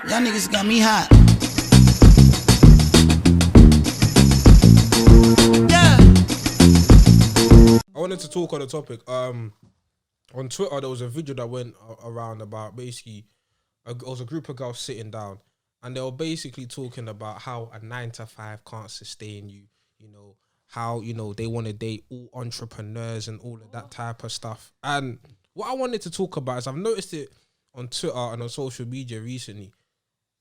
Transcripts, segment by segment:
Y'all niggas got me hot. Yeah. I wanted to talk on the topic. On Twitter, there was a video that went around about basically, it was a group of girls sitting down, and they were basically talking about how a 9-to-5 can't sustain you. You know how they want to date all entrepreneurs and all of that type of stuff. And what I wanted to talk about is I've noticed it on Twitter and on social media recently.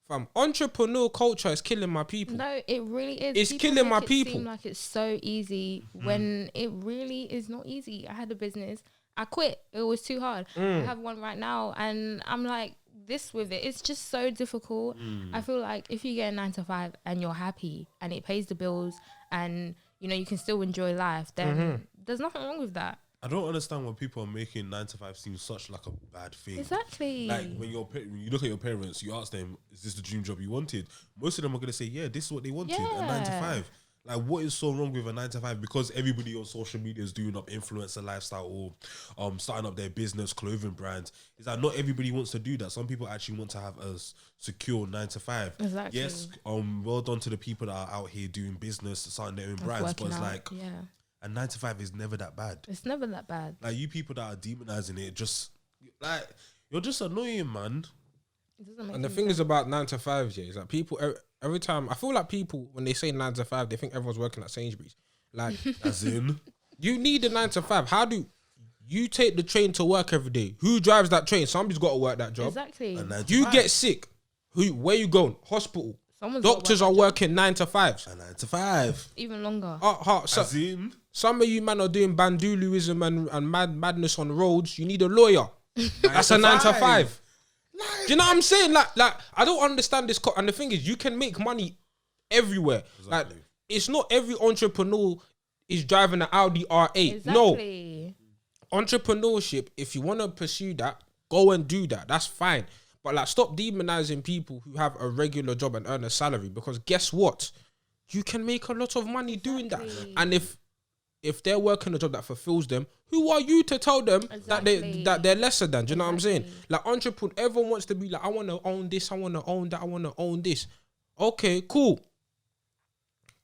Fam, entrepreneur culture is killing my people. No, it really is. It's People killing my make it people. seem like it's so easy when it really is not easy. I had a business. I quit. It was too hard. I have one right now, and I'm like this with it. It's just so difficult. I feel like if you get a 9-to-5 and you're happy and it pays the bills and you can still enjoy life, then there's nothing wrong with that. I don't understand when people are making 9-to-5 seem such like a bad thing. Exactly. Like when you look at your parents, you ask them, "Is this the dream job you wanted?" Most of them are gonna say, "Yeah, this is what they wanted." A 9-to-5. Like, what is so wrong with a 9-to-5? Because everybody on social media is doing up influencer lifestyle or starting up their business, clothing brands. Is that not everybody wants to do that? Some people actually want to have a secure 9-to-5. Exactly. Yes, well done to the people that are out here doing business, starting their own brands. But it's like, a 9-to-5 is never that bad. It's never that bad. Like, you people that are demonizing it, just like, you're just annoying, man. It doesn't make And the any thing sense. is about 9-to-5s, yeah, is that people every time I feel like people when they say 9-to-5, they think everyone's working at Sainsbury's. Like, As in, you need a 9-to-5. How do you take the train to work every day? Who drives that train? Somebody's got to work that job. Exactly. a 9-to-5. You get sick. Where you going? Hospital. Someone's got to Doctors work are that working 9-to-5s. A 9-to-5. even longer. As in, Some of you man are doing bandulism and madness on roads. You need a lawyer. That's a 9-to-5. Do you know what I'm saying? Like I don't understand this. And the thing is, you can make money everywhere. Exactly. Like, it's not every entrepreneur is driving an Audi R8. No, Exactly. entrepreneurship, if you want to pursue that, go and do that. That's fine. But like, stop demonizing people who have a regular job and earn a salary, because guess what? You can make a lot of money doing that. And if they're working a job that fulfills them, who are you to tell them that they're lesser than? Do you know what I'm saying? Like, entrepreneur, everyone wants to be like, I want to own this, I want to own that, I want to own this. Okay, cool.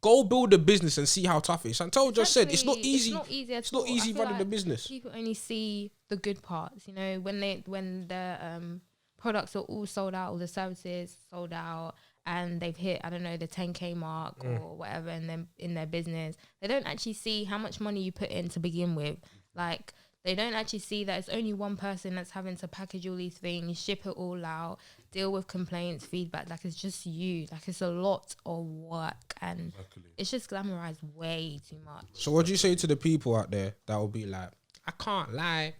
Go build a business and see how tough it is. Chantel just said it's not easy. It's not easy at It's not all. easy I feel running like the business. People only see the good parts, when the products are all sold out, all the services sold out, and they've hit, I don't know, the 10K mark or whatever in their business. They don't actually see how much money you put in to begin with. Like, they don't actually see that it's only one person that's having to package all these things, ship it all out, deal with complaints, feedback. Like, it's just you. Like, it's a lot of work, and it's just glamorized way too much. So what do you say to the people out there that will be like, I can't lie,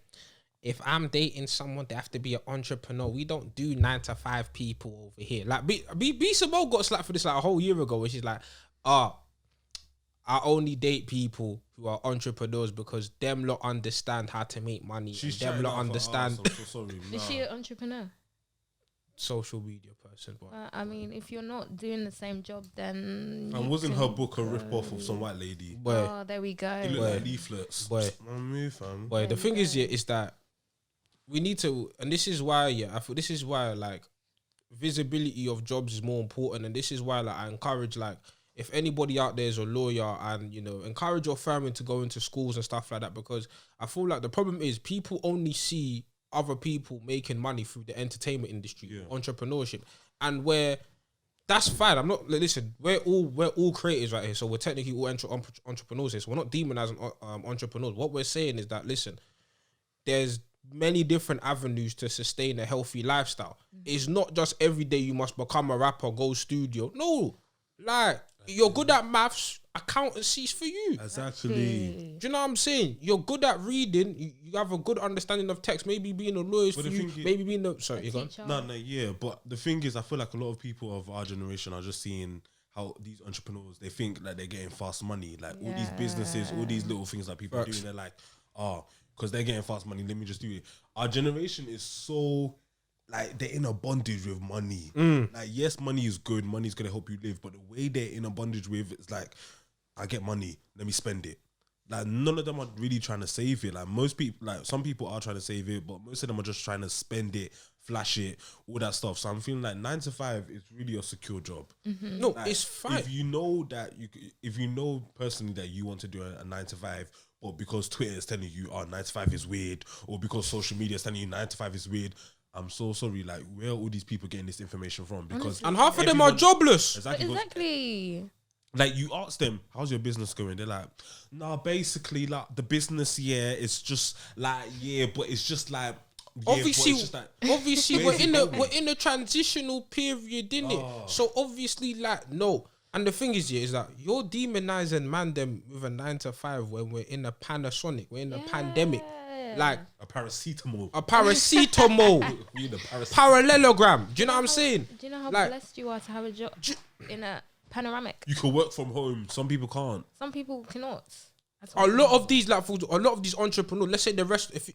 if I'm dating someone, they have to be an entrepreneur. We don't do 9-to-5 people over here. Like, B Simone got slapped for this like a whole year ago, where she's like, I only date people who are entrepreneurs because them lot understand how to make money. she's and them lot understand I'm so sorry. Is she an entrepreneur? social media person. But I mean, if you're not doing the same job, then And you wasn't can her book a rip-off of some white lady? boy, Oh, there we go. It looked Boy. like leaflets. Boy. Move, fam. But the There thing you is, go. yeah, is that we need to, and this is why, yeah, I feel this is why, like, visibility of jobs is more important, and this is why, like, I encourage, like, if anybody out there is a lawyer, and, you know, encourage your family to go into schools and stuff like that, because I feel like the problem is people only see other people making money through the entertainment industry, entrepreneurship, and where that's fine. I'm not, listen, we're all creators right here, so we're technically all entrepreneurs here, so we're not demonizing entrepreneurs. What we're saying is that, listen, there's many different avenues to sustain a healthy lifestyle. It's not just every day you must become a rapper, go studio. No, like, you're good at maths, accountancy's for you. Exactly. Do you know what I'm saying? You're good at reading. You have a good understanding of text. Maybe being a lawyer is for the you. thing is- Maybe being a... Sorry, you gone? No, yeah. But the thing is, I feel like a lot of people of our generation are just seeing how these entrepreneurs, they think like they're getting fast money. Like all these businesses, all these little things that people are doing, they're like, because they're getting fast money, let me just do it. Our generation is so... like, they're in a bondage with money. Like, yes, money is good. Money's going to help you live. But the way they're in a bondage with, it's like, I get money, let me spend it. Like, none of them are really trying to save it. Like, most people, like, some people are trying to save it, but most of them are just trying to spend it flash it, all that stuff. So I'm feeling like 9 to 5 is really a secure job. No, Like, it's fine. if you know that if you know personally that you want to do a 9 to 5, or because Twitter is telling you, 9 to 5 is weird, or because social media is telling you 9 to 5 is weird, I'm so sorry. Like, where are all these people getting this information from? Because And half of them are jobless. Exactly. Like, you ask them, how's your business going? They're like, nah, basically, like, the business, it's just like, but it's just like, Obviously, but it's just like, obviously where's it going? we're in a transitional period, innit? So obviously, like, no. And the thing is that you're demonizing man them with a 9 to 5 when we're in a Panasonic, we're in a pandemic, like a paracetamol. a paracetamol, parallelogram. Do you know what I'm saying? Do you know how Like, blessed you are to have a job in a panoramic? You can work from home. Some people can't. Some people cannot. a lot of these entrepreneurs, let's say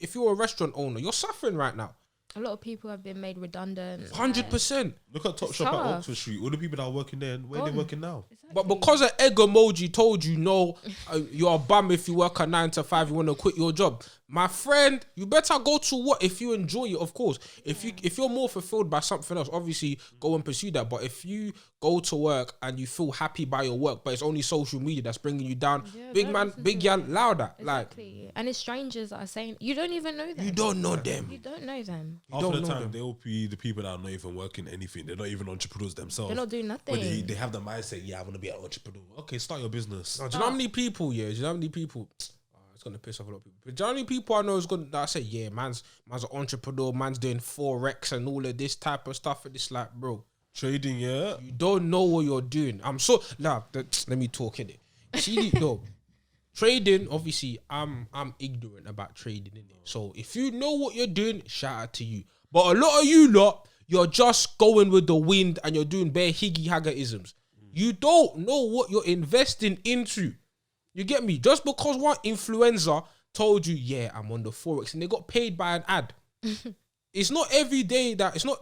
if you're a restaurant owner, you're suffering right now. A lot of people have been made redundant. 100%. Look at Top Shop at Oxford Street. All the people that are working there, where are they working now? But because an egg emoji told you no, you're a bum if you work a 9 to 5, you want to quit your job. My friend, you better go to what if you enjoy it, of course. If you're more fulfilled by something else, obviously go and pursue that. But if you go to work and you feel happy by your work, but it's only social media that's bringing you down, big gal, louder. Exactly. Like, and it's strangers that are saying you don't even know them. You don't know them. You don't know them. Half of the time, they will be the people that are not even working anything. They're not even entrepreneurs themselves. They're not doing nothing. But they have the mindset, I want to be an entrepreneur. Okay, start your business. Do you know how many people? Do you know how many people? It's gonna piss off a lot of people. But do you know how many people I know is gonna? That I say, man's an entrepreneur. Man's doing forex and all of this type of stuff. And it's like, bro, trading, you don't know what you're doing. I'm so let me talk in it. See, no. Trading, obviously, I'm ignorant about trading, innit? So if you know what you're doing, shout out to you. But a lot of you lot, you're just going with the wind and you're doing bare higgy hagger-isms. You don't know what you're investing into. You get me? Just because one influencer told you, I'm on the Forex, and they got paid by an ad. It's not every day that, it's not,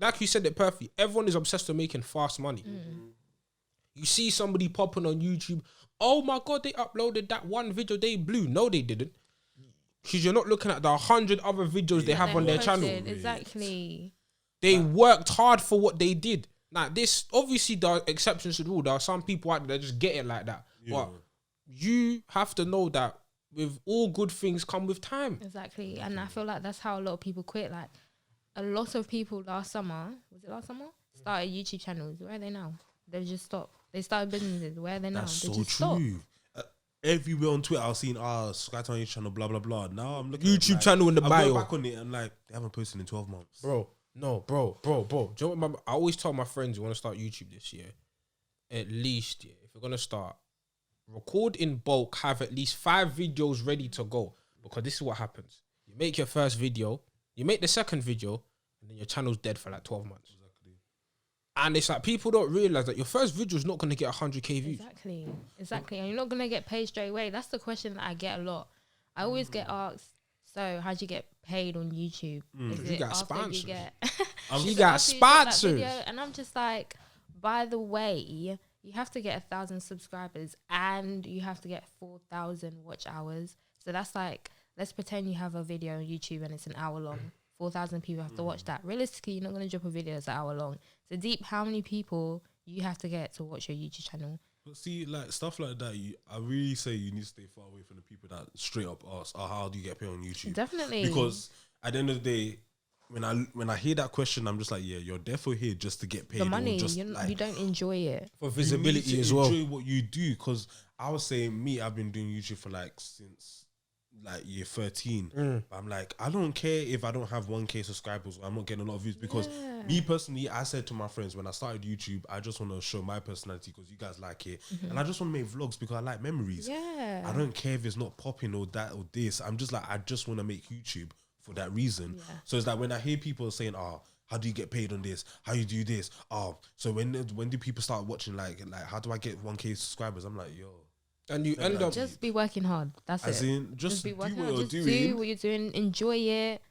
like you said it perfectly, everyone is obsessed with making fast money. You see somebody popping on YouTube, oh my God, they uploaded that one video, they blew. No, they didn't. Because you're not looking at the 100 other videos they have on their channel. Exactly. They worked hard for what they did. Now, this, obviously, there are exceptions to the rule. There are some people out there that just get it like that. But you have to know that with all good things come with time. Exactly. And I feel like that's how a lot of people quit. Like, a lot of people last summer, started YouTube channels. Where are they now? They've just stopped. They started businesses. Where are they now? That's They so just true. Everywhere on Twitter, I've seen Sky Town channel, blah blah blah. Now I'm looking YouTube at, channel in the bio. I go back on it and like they haven't posted in 12 months, bro. No, bro. Do you know what I always tell my friends who want to start YouTube this year? At least, if you're gonna start, record in bulk. Have at least 5 videos ready to go, because this is what happens. You make your first video, you make the second video, and then your channel's dead for like 12 months. And it's like people don't realize that your first video is not going to get 100k views. Exactly. And you're not going to get paid straight away. That's the question that I get a lot. I always get asked, so how'd you get paid on YouTube? You got sponsors. She got sponsors. And I'm just like, by the way, you have to get 1,000 subscribers and you have to get 4,000 watch hours. So that's like, let's pretend you have a video on YouTube and it's an hour long. 4,000 people have to watch that. Realistically, you're not going to drop a video that's an hour long. So deep, how many people you have to get to watch your YouTube channel? But see, like stuff like that, I really say you need to stay far away from the people that straight up ask, how do you get paid on YouTube? Definitely. Because at the end of the day, when I hear that question, I'm just like, you're therefore here just to get paid. The money, just you don't enjoy it. For visibility as well. Enjoy what you do. Because I was saying, I've been doing YouTube for like since like year 13. But I'm like, I don't care if I don't have 1k subscribers or I'm not getting a lot of views, because me personally, I said to my friends when I started YouTube, I just want to show my personality because you guys like it, and I just want to make vlogs because I like memories. I don't care if it's not popping or that or this. I'm just like, I just want to make YouTube for that reason. So it's like when I hear people saying, how do you get paid on this? How you do this? So when do people start watching, like how do I get 1k subscribers? I'm like, yo. And you end up just be working hard. That's as it. In, just be working hard. Do what you're doing. Enjoy it.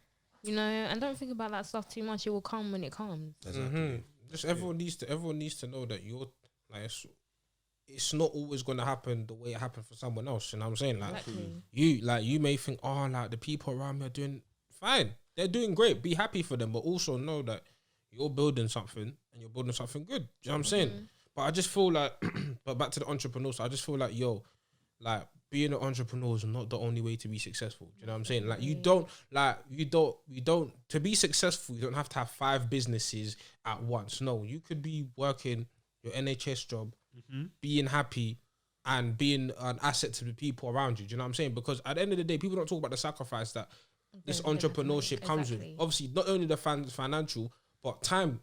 You know, and don't think about that stuff too much. It will come when it comes. Exactly. Just everyone needs to know that you're like, it's not always gonna happen the way it happened for someone else. You know what I'm saying? Like you may think, like the people around me are doing fine. They're doing great. Be happy for them, but also know that you're building something and you're building something good. Do you know what I'm saying? But I just feel like, but back to the entrepreneurs, I just feel like, like being an entrepreneur is not the only way to be successful. Do you know what I'm saying? Like you don't, to be successful, you don't have to have 5 businesses at once. No, you could be working your NHS job, being happy and being an asset to the people around you. Do you know what I'm saying? Because at the end of the day, people don't talk about the sacrifice that this entrepreneurship comes with. Obviously, not only the financial, but time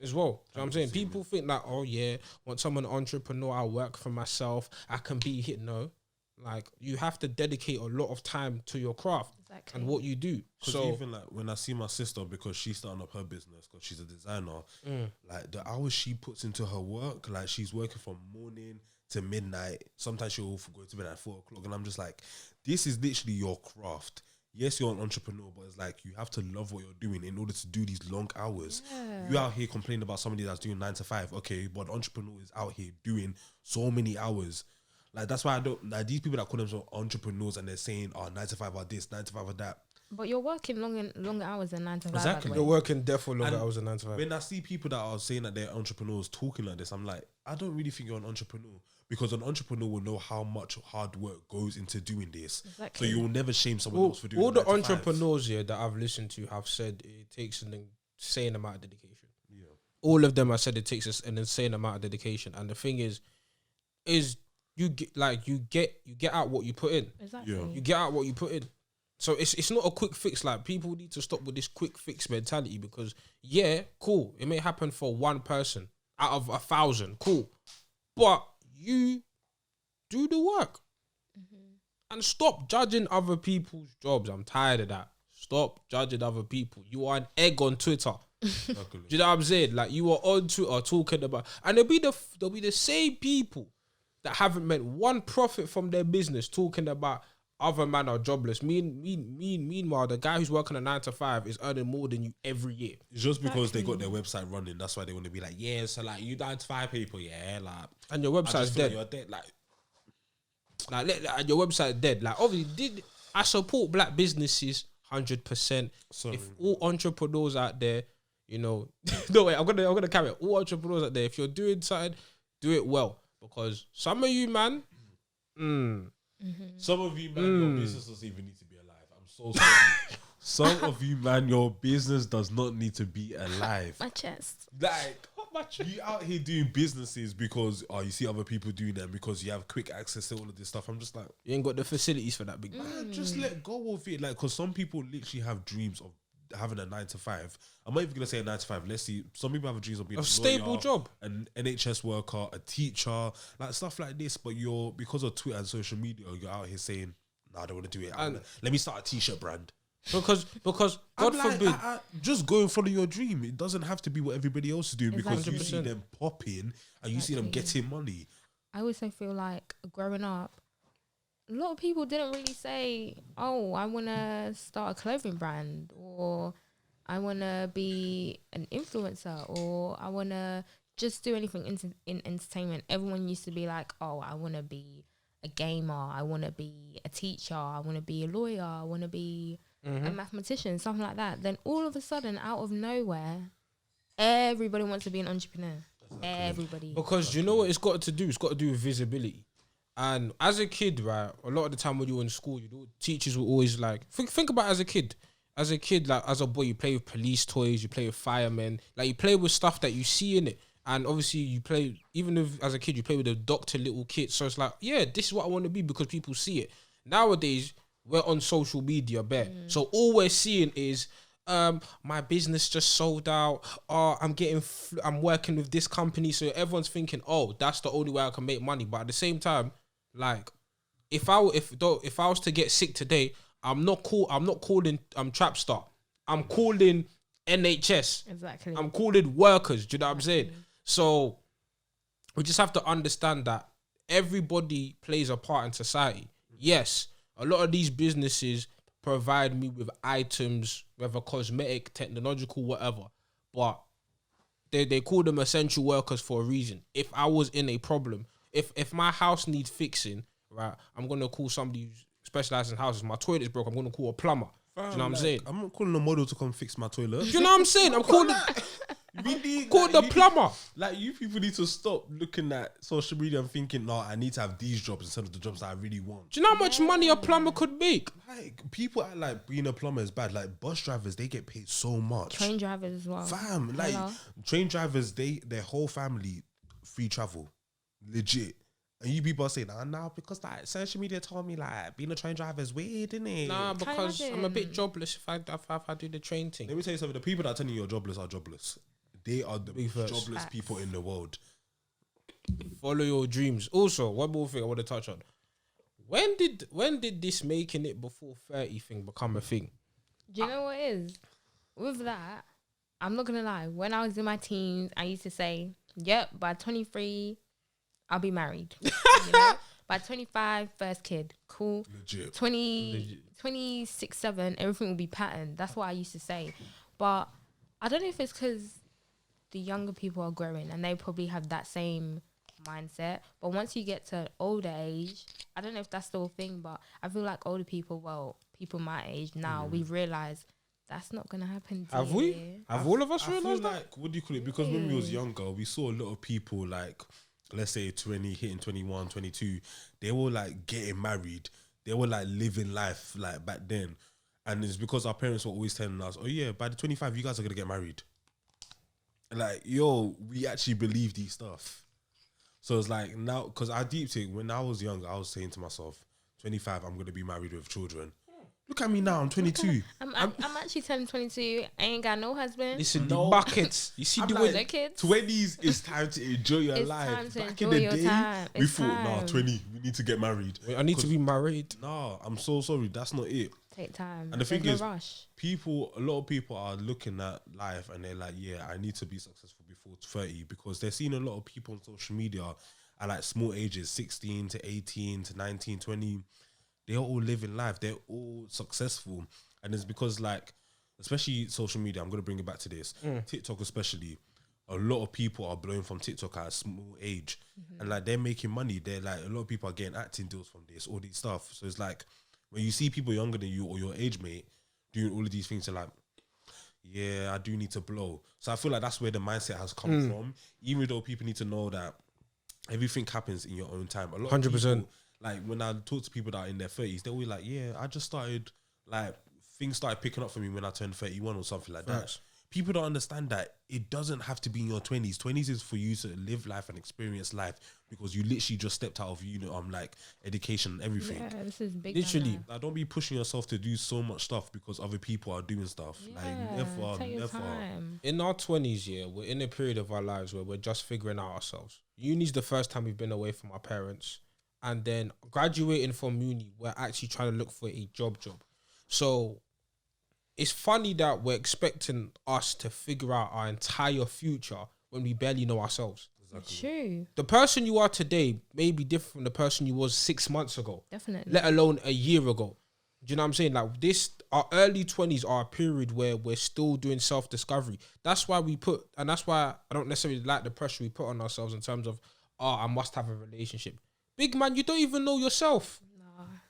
as well. Do you know what I'm saying? People think like, oh yeah, once I'm an entrepreneur, I'll work for myself. I can be hit. No, like you have to dedicate a lot of time to your craft and what you do. So even like when I see my sister, because she's starting up her business, because she's a designer, like the hours she puts into her work, like she's working from morning to midnight. Sometimes she'll go to bed at 4 o'clock, and I'm just like, this is literally your craft. Yes, you're an entrepreneur, but it's like you have to love what you're doing in order to do these long hours. You out here complaining about somebody that's doing 9 to 5, okay, but the entrepreneur is out here doing so many hours. Like that's why I don't like these people that call themselves entrepreneurs and they're saying, "Oh, 9 to 5 are this, 9 to 5 are that." But you're working longer hours than 9 to 5. Exactly, you're working therefore longer hours than 9 to 5. When I see people that are saying that they're entrepreneurs talking like this, I'm like, I don't really think you're an entrepreneur, because an entrepreneur will know how much hard work goes into doing this. Exactly. So you'll never shame someone else for doing. All the entrepreneurs here that I've listened to have said it takes an insane amount of dedication. Yeah, all of them have said it takes an insane amount of dedication, and the thing is you get out what you put in. Exactly. You get out what you put in. So it's not a quick fix. Like people need to stop with this quick fix mentality, because cool, it may happen for one person out of 1,000, cool, but you do the work and stop judging other people's jobs. I'm tired of that. Stop judging other people. You are an egg on Twitter. Do you know what I'm saying? Like you are on Twitter talking about, and there'll be the same people that haven't made one profit from their business talking about other men are jobless. Meanwhile, the guy who's working a 9 to 5 is earning more than you every year. It's just because they got their website running. That's why they want to be like, yeah, so like you 9 to 5 people, yeah, like, and your website's dead. Like you're dead, like your website's dead. Like obviously, I support black businesses 100%. If all entrepreneurs out there, no wait, I'm gonna carry it. All entrepreneurs out there, if you're doing something, do it well. Because some of you, man, some of you, man, your business doesn't even need to be alive. I'm so sorry. Some of you, man, your business does not need to be alive. My chest. Like, you out here doing businesses because you see other people doing them, because you have quick access to all of this stuff. I'm just like, you ain't got the facilities for that, big man. Just let go of it. Like, because some people literally have dreams of having a 9 to 5. I'm not even gonna say a 9 to 5. Let's see. Some people have a dreams of being a stable lawyer, job, an NHS worker, a teacher, like stuff like this. But because of Twitter and social media, you're out here saying, "No, I don't want to do it. Let me start a t-shirt brand." Because God forbid, just go and follow your dream. It doesn't have to be what everybody else is doing, because you see them popping and you see them getting money. I also feel like growing up, a lot of people didn't really say, "Oh, I want to start a clothing brand," or "I want to be an influencer," or "I want to just do anything in entertainment." Everyone used to be like, "Oh, I want to be a gamer. I want to be a teacher. I want to be a lawyer. I want to be a mathematician," something like that. Then all of a sudden, out of nowhere, everybody wants to be an entrepreneur. Everybody. Because you know what it's got to do? It's got to do with visibility. And as a kid, right, a lot of the time when you were in school, teachers were always like, think about as a kid, like as a boy, you play with police toys, you play with firemen, like you play with stuff that you see in it. And obviously you play, even if as a kid, you play with a Dr. Little kit. So it's like, yeah, this is what I want to be, because people see it. Nowadays, we're on social media, bare. So all we're seeing is, my business just sold out. I'm working with this company. So everyone's thinking, oh, that's the only way I can make money. But at the same time, like, if I was to get sick today, I'm not calling Trapstar. I'm calling NHS. Exactly. I'm calling workers. Do you know what I'm saying? So we just have to understand that everybody plays a part in society. Yes, a lot of these businesses provide me with items, whether cosmetic, technological, whatever, but they call them essential workers for a reason. If I was in a problem, if my house needs fixing, right, I'm gonna call somebody who specializes in houses. My toilet's broke, I'm gonna call a plumber. Do you know what I'm saying? I'm not calling a model to come fix my toilet. Do you know what I'm saying? I'm calling call the plumber. Like, you people need to stop looking at social media and thinking, no, I need to have these jobs instead of the jobs that I really want. Do you know how much money a plumber could make? Like, people act like being a plumber is bad. Like, bus drivers, they get paid so much. Train drivers as well. Fam, like, train drivers, their whole family free travel, legit. And you people are saying, nah, because like social media told me like being a train driver is weird, isn't it? Nah, because I'm a bit jobless if I do the train thing. Let me tell you something. The people that are telling you you're jobless are jobless. They are the most jobless people in the world. Follow your dreams. Also, one more thing I want to touch on. When did this making it before 30 thing become a thing? Do you know what it is? With that, I'm not gonna lie. When I was in my teens, I used to say, "Yep, by 23, I'll be married." You know? By 25, first kid, cool. Legit. 26, 7, everything will be patterned. That's what I used to say. But I don't know if it's because the younger people are growing and they probably have that same mindset. But once you get to older age, I don't know if that's still a thing, but I feel like older people, people my age now, we've realised that's not gonna happen. Have we? Have all of us realised that? Like, what do you call it? Because when we was younger, we saw a lot of people like, let's say 20, hitting 21, 22, they were like getting married. They were like living life like back then. And it's because our parents were always telling us, oh yeah, by the 25, you guys are gonna get married. Like, yo, we actually believe these stuff. So it's like now, because I deep think when I was young, I was saying to myself, 25, I'm gonna be married with children. Look at me now, I'm 22. I'm actually turning 22. I ain't got no husband. Listen, the buckets. You see the way no kids. 20s is time to enjoy your It's life. time to Back enjoy in the your day, time. we It's thought, nah, time. 20, we need to get married. I need to be married. Nah, I'm so sorry, that's not it. Take time. And the thing There's is, no rush. a lot of people are looking at life and they're like, yeah, I need to be successful before 30 because they're seeing a lot of people on social media at like small ages, 16 to 18 to 19, 20. They're all living life. They're all successful. And it's because like, especially social media, I'm going to bring it back to this. TikTok especially, a lot of people are blowing from TikTok at a small age. And like, they're making money. They're like, a lot of people are getting acting deals from this, all these stuff. So it's like, when you see people younger than you or your age mate doing all of these things, you're like, yeah, I do need to blow. So I feel like that's where the mindset has come from. Even though people need to know that everything happens in your own time. A lot 100%. of people, like when I talk to people that are in their 30s, they're always like, yeah, I just started, like things started picking up for me when I turned 31 or something like that. People don't understand that it doesn't have to be in your 20s. 20s is for you to live life and experience life because you literally just stepped out of like education and everything. Yeah, this is big. Literally. Like, don't be pushing yourself to do so much stuff because other people are doing stuff. Like never. Time. In our 20s, yeah, we're in a period of our lives where we're just figuring out ourselves. Uni's the first time we've been away from our parents. And then graduating from uni, we're actually trying to look for a job. So it's funny that we're expecting us to figure out our entire future when we barely know ourselves. Exactly. True. The person you are today may be different from the person you was 6 months ago. Definitely. Let alone a year ago. Do you know what I'm saying? Like our early 20s are a period where we're still doing self-discovery. That's why that's why I don't necessarily like the pressure we put on ourselves in terms of, I must have a relationship. Big man, you don't even know yourself.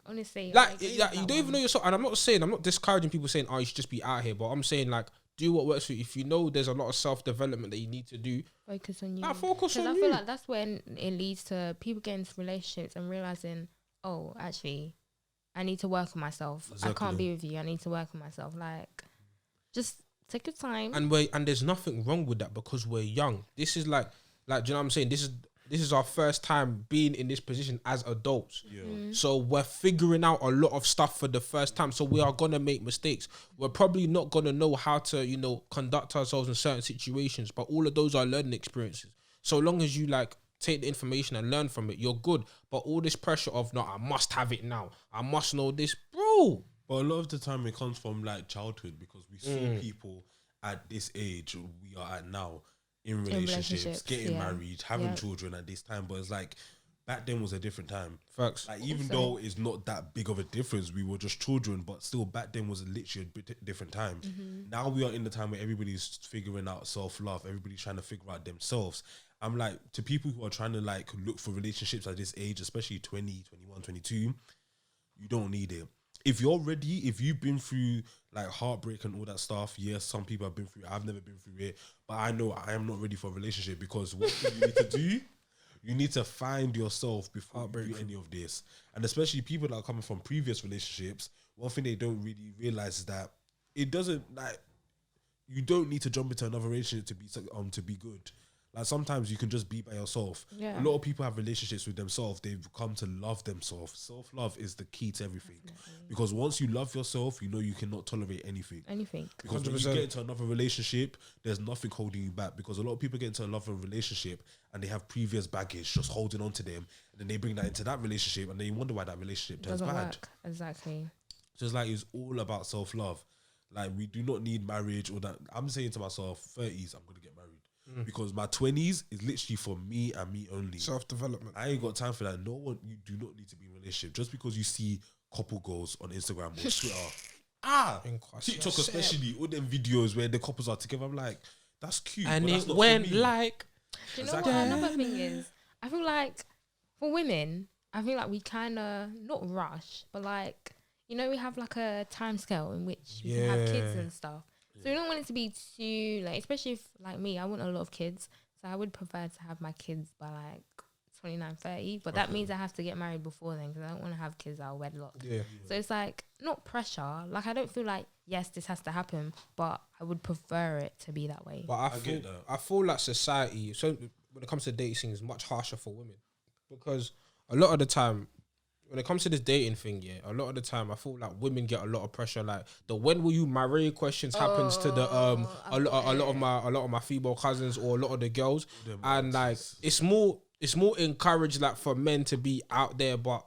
Honestly, like you don't even know yourself. And I'm not discouraging people saying, you should just be out here, but I'm saying like, do what works for you. If you know there's a lot of self-development that you need to do, focus on you. Focus on you. I feel like that's when it leads to people getting into relationships and realizing, actually, I need to work on myself. Exactly. I can't be with you. I need to work on myself. Like, just take your time. And there's nothing wrong with that because we're young. This is like, do you know what I'm saying? This is our first time being in this position as adults. Yeah. So we're figuring out a lot of stuff for the first time. So we are going to make mistakes. We're probably not going to know how to, conduct ourselves in certain situations. But all of those are learning experiences. So long as you like take the information and learn from it, you're good. But all this pressure of, no, I must have it now. I must know this. Bro. But a lot of the time it comes from like childhood because we see people at this age we are at now in relationships, getting married, having children at this time. But it's like back then was a different time. Facts. Like even though it's not that big of a difference, we were just children, but still back then was literally a bit different time. Now we are in the time where everybody's figuring out self-love, everybody's trying to figure out themselves. I'm like, to people who are trying to like look for relationships at this age, especially 20, 21, 22, you don't need it. if you're ready, if you've been through like heartbreak and all that stuff, yes, some people have been through it. I've never been through it, but I know I am not ready for a relationship, because what you need to do, you need to find yourself before you do any of this. And especially people that are coming from previous relationships, one thing they don't really realize is that it doesn't, like, you don't need to jump into another relationship to be good. Like, sometimes you can just be by yourself. Yeah. A lot of people have relationships with themselves. They've come to love themselves. Self-love is the key to everything. Definitely. Because once you love yourself, you know you cannot tolerate anything. Because when you 100%. get into another relationship, there's nothing holding you back. Because a lot of people get into another relationship and they have previous baggage just holding on to them. And then they bring that into that relationship and then you wonder why that relationship turns Doesn't bad. work. Exactly. So it's like, it's all about self-love. Like, we do not need marriage or that. I'm saying to myself, 30s, I'm going to get married. Because my 20s is literally for me and me only. Self-development. I ain't got time for that. No one, you do not need to be in a relationship. Just because you see couple goals on Instagram or Twitter. TikTok especially, all them videos where the couples are together. I'm like, that's cute. And but that's it not went for me. like... Do you know Exactly. what another thing is? I feel like for women, I feel like we kind of not rush, but like, you know, we have like a time scale in which we can have kids Yeah. and stuff. So we don't want it to be too like, especially if like me, I want a lot of kids. So I would prefer to have my kids by like 29, 30. But that means I have to get married before then because I don't want to have kids out of wedlock. Yeah. So it's like not pressure. Like I don't feel like yes, this has to happen, but I would prefer it to be that way. But I feel like society, so when it comes to dating, is much harsher for women, because a lot of the time, when it comes to this dating thing, yeah, a lot of the time I feel like women get a lot of pressure. Like the "when will you marry" questions happens to the a lot of my female cousins or a lot of the girls, and like it's more encouraged like for men to be out there. But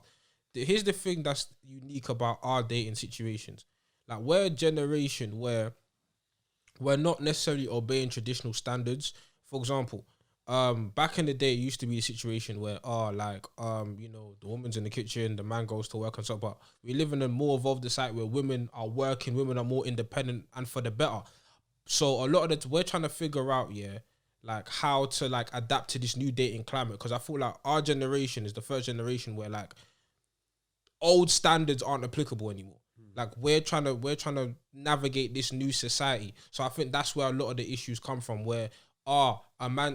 here's the thing that's unique about our dating situations. Like we're a generation where we're not necessarily obeying traditional standards. For example, back in the day, it used to be a situation where, you know, the woman's in the kitchen, the man goes to work and stuff. But we live in a more evolved society where women are working, women are more independent and for the better. So a lot of we're trying to figure out, like how to like adapt to this new dating climate. Because I feel like our generation is the first generation where like old standards aren't applicable anymore. Like we're trying to navigate this new society. So I think that's where a lot of the issues come from. Where a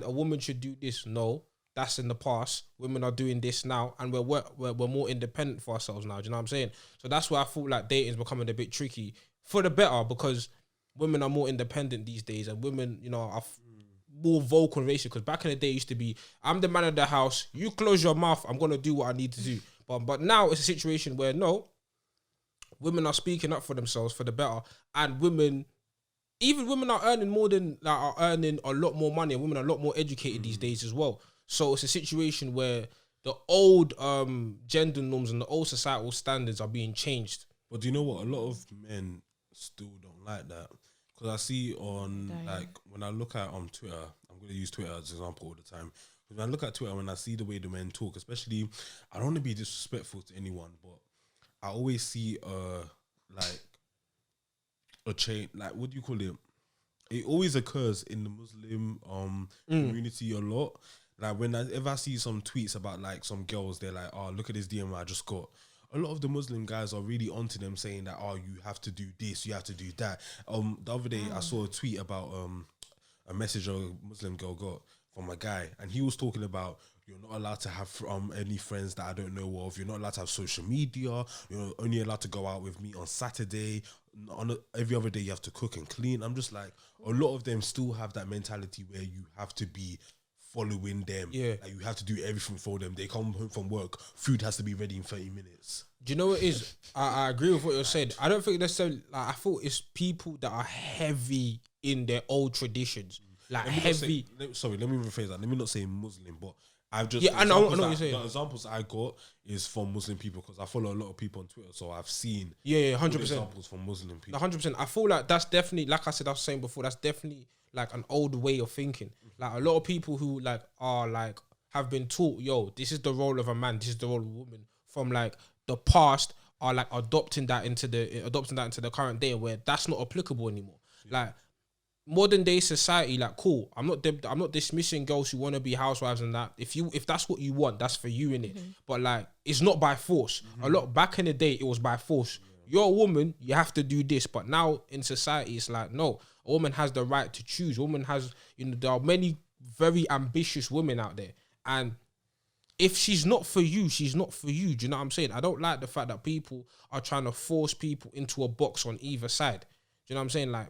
woman should do this. No, that's in the past. Women are doing this now, and we're more independent for ourselves now. Do you know what I'm saying? So that's where I feel like dating is becoming a bit tricky for the better, because women are more independent these days, and women, you know, are more vocal and racial. Because back in the day, it used to be, I'm the man of the house. You close your mouth. I'm gonna do what I need to do. But now it's a situation where no, women are speaking up for themselves for the better, and women are earning more than are earning a lot more money, and women are a lot more educated these days as well. So it's a situation where the old gender norms and the old societal standards are being changed. But do you know what? A lot of men still don't like that. Because I see like when I look at on Twitter, I'm going to use Twitter as an example all the time. When I look at Twitter, when I see the way the men talk, especially, I don't want to be disrespectful to anyone, but I always see like a chain, like what do you call it? It always occurs in the Muslim community a lot. Like whenever I see some tweets about like some girls, they're like, "Oh, look at this DM I just got." A lot of the Muslim guys are really onto them, saying that, "Oh, you have to do this, you have to do that." The other day I saw a tweet about a message a Muslim girl got from a guy, and he was talking about, you're not allowed to have any friends that I don't know of. You're not allowed to have social media. You're only allowed to go out with me on Saturday. Every other day you have to cook and clean. I'm just like, a lot of them still have that mentality where you have to be following them. Yeah. Like you have to do everything for them. They come home from work, food has to be ready in 30 minutes. Do you know what it is? I agree with what you're saying. I don't think necessarily, like, I thought it's people that are heavy in their old traditions. Like heavy. Let me rephrase that. Let me not say Muslim, but I've just I know what you're saying. The examples I got is from Muslim people, because I follow a lot of people on Twitter, so I've seen 100% examples from Muslim people. 100%. I feel like that's definitely, like I said, I was saying before, that's definitely like an old way of thinking. Like a lot of people who like are like have been taught, yo, this is the role of a man, this is the role of a woman from like the past, are like adopting that into the current day, where that's not applicable anymore. Like modern day society, like cool, I'm not dismissing girls who want to be housewives and that. If that's what you want, that's for you, innit? But like it's not by force. A lot back in the day it was by force. you're a woman, you have to do this. But now in society, it's like, no, a woman has the right to choose. A woman has, there are many very ambitious women out there. And if she's not for you, she's not for you. Do you know what I'm saying? I don't like the fact that people are trying to force people into a box on either side. Do you know what I'm saying? Like,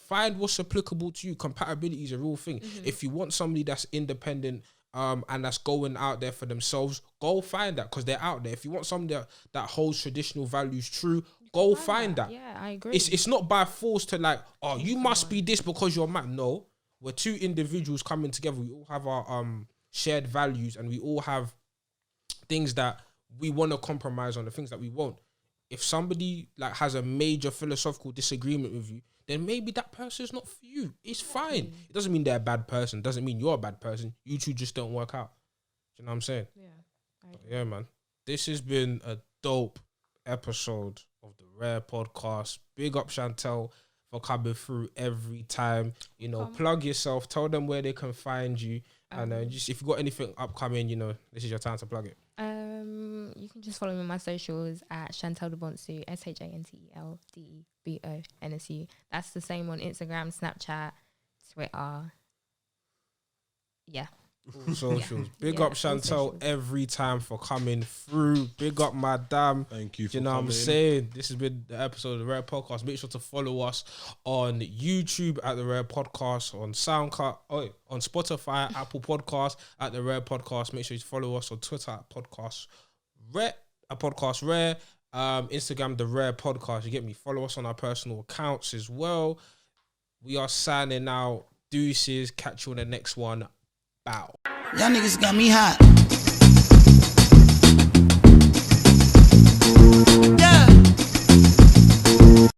find what's applicable to you. Compatibility is a real thing. If you want somebody that's independent, and that's going out there for themselves, go find that, because they're out there. If you want somebody that holds traditional values true, go find that. Yeah, I agree. It's not by force to like, oh, you must be this because you're mad. No, we're two individuals coming together. We all have our shared values, and we all have things that we want to compromise on, the things that we won't. If somebody like has a major philosophical disagreement with you, then maybe that person is not for you. It's fine. It doesn't mean they're a bad person. It doesn't mean you're a bad person. You two just don't work out. Do you know what I'm saying? Yeah, man. This has been a dope episode of the Rare Podcast. Big up Shantel for coming through every time. Plug yourself. Tell them where they can find you. And just if you got anything upcoming, this is your time to plug it. You can just follow me on my socials at Shantel De Bonsu, ShantelDeBonsu. That's the same on Instagram, Snapchat, Twitter. Yeah. All socials. Big up Shantel every time for coming through. Big up Madame. Thank you for You know coming. what I'm saying? This has been the episode of the Rare Podcast. Make sure to follow us on YouTube at the Rare Podcast, on SoundCloud, on Spotify, Apple Podcasts at the Rare Podcast. Make sure you follow us on Twitter at Podcast Rare, Instagram the Rare Podcast. You get me? Follow us on our personal accounts as well. We are signing out. Deuces. Catch you on the next one. Bow. Y'all niggas got me hot.